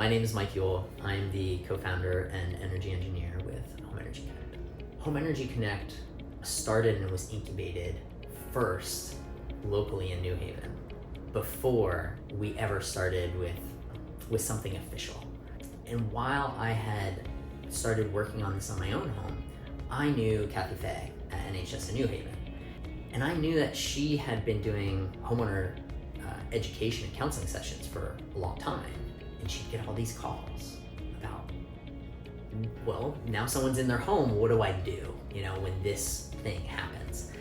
My name is Mike Yule. I'm the co-founder and energy engineer with HomeEnergy ConneCT. HomeEnergy ConneCT started and was incubated first locally in New Haven before we ever started with something official. And while I had started working on this on my own home, I knew Kathy Fay at NHS in New Haven. And I knew that she had been doing homeowner education and counseling sessions for a long time. And she'd get all these calls about, well, now someone's in their home, what do I do, when this thing happens?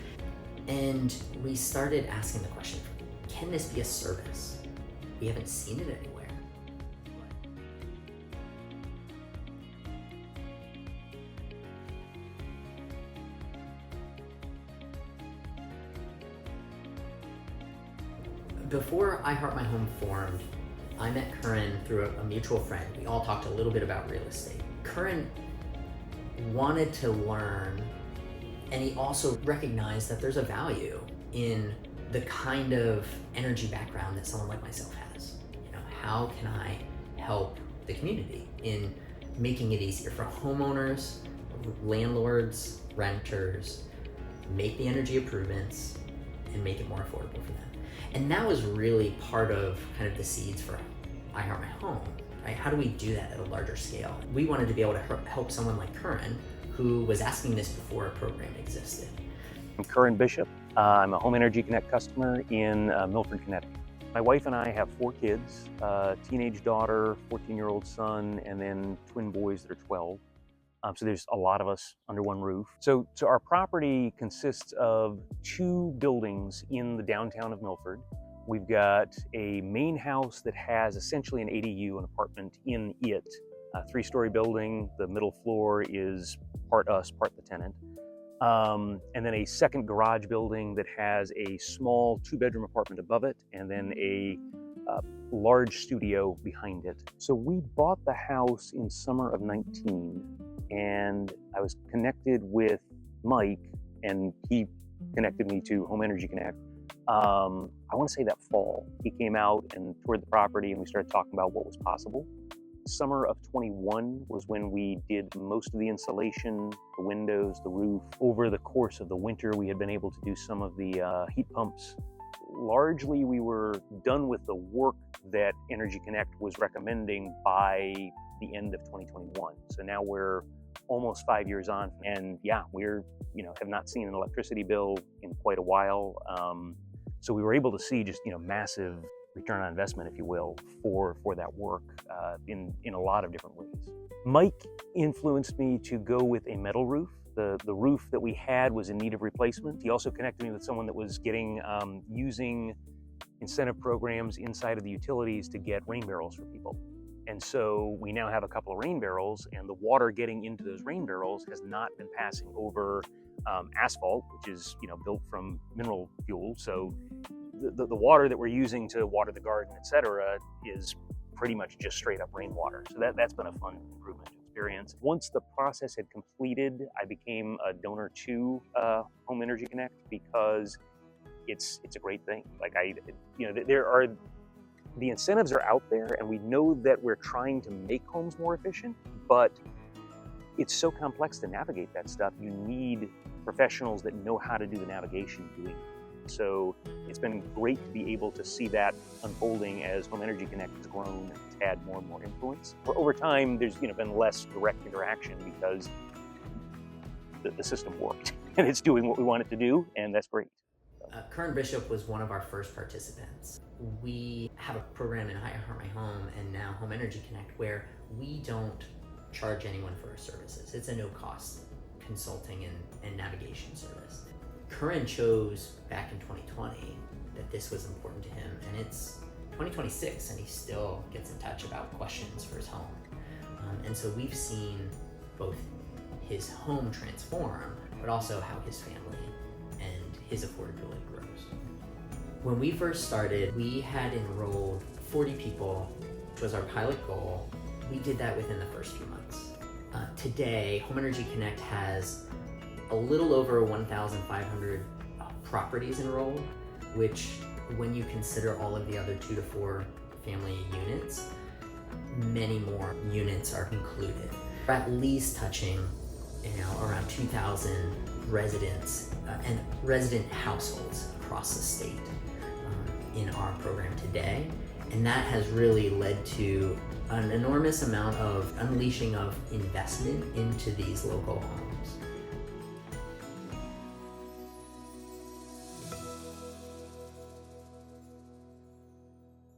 And we started asking the question, can this be a service? We haven't seen it anywhere. Before I Heart My Home formed, I met Curran through a mutual friend. We all talked a little bit about real estate. Curran wanted to learn, and he also recognized that there's a value in the kind of energy background that someone like myself has. How can I help the community in making it easier for homeowners, landlords, renters, make the energy improvements and make it more affordable for them. And that was really part of kind of the seeds for I Heart My Home, right? How do we do that at a larger scale? We wanted to be able to help someone like Curran, who was asking this before a program existed. I'm Curran Bishop. I'm a HomeEnergy ConneCT customer in Milford, Connecticut. My wife and I have 4 kids, a teenage daughter, 14-year-old son, and then twin boys that are 12. So there's a lot of us under one roof. So our property consists of 2 buildings in the downtown of Milford. We've got a main house that has essentially an ADU, an apartment in it. A 3-story building. The middle floor is part us, part the tenant. And then a second garage building that has a small 2-bedroom apartment above it, and then a large studio behind it. So we bought the house in summer of 19. And I was connected with Mike, and he connected me to HomeEnergy ConneCT. I want to say that fall. He came out and toured the property, and we started talking about what was possible. Summer of 21 was when we did most of the insulation, the windows, the roof. Over the course of the winter, we had been able to do some of the heat pumps. Largely, we were done with the work that Energy ConneCT was recommending by the end of 2021. So now we're almost 5 years on, and yeah, we're have not seen an electricity bill in quite a while. So we were able to see just massive return on investment, if you will, for that work in a lot of different ways. Mike influenced me to go with a metal roof. The roof that we had was in need of replacement. He also connected me with someone that was using incentive programs inside of the utilities to get rain barrels for people. And so we now have a couple of rain barrels, and the water getting into those rain barrels has not been passing over asphalt, which is built from mineral fuel. So the water that we're using to water the garden, etc., is pretty much just straight up rainwater. So that's been a fun improvement experience. Once the process had completed, I became a donor to HomeEnergy ConneCT because it's a great thing. Like the incentives are out there, and we know that we're trying to make homes more efficient, but it's so complex to navigate that stuff. You need professionals that know how to do the navigation doing it. So it's been great to be able to see that unfolding as HomeEnergy ConneCT has grown and had more and more influence. Over time, there's been less direct interaction because the system worked and it's doing what we want it to do, and that's great. Curran Bishop was one of our first participants. We have a program in I Heart My Home and now HomeEnergy ConneCT where we don't charge anyone for our services. It's a no-cost consulting and navigation service. Curran chose back in 2020 that this was important to him, and it's 2026 and he still gets in touch about questions for his home. And so we've seen both his home transform, but also how his family and his affordability grows. When we first started, we had enrolled 40 people, which was our pilot goal. We did that within the first few months. Today, HomeEnergy ConneCT has a little over 1,500 properties enrolled, which when you consider all of the other 2 to 4 family units, many more units are included. We're at least touching, around 2,000 residents and resident households across the state in our program today. And that has really led to an enormous amount of unleashing of investment into these local homes.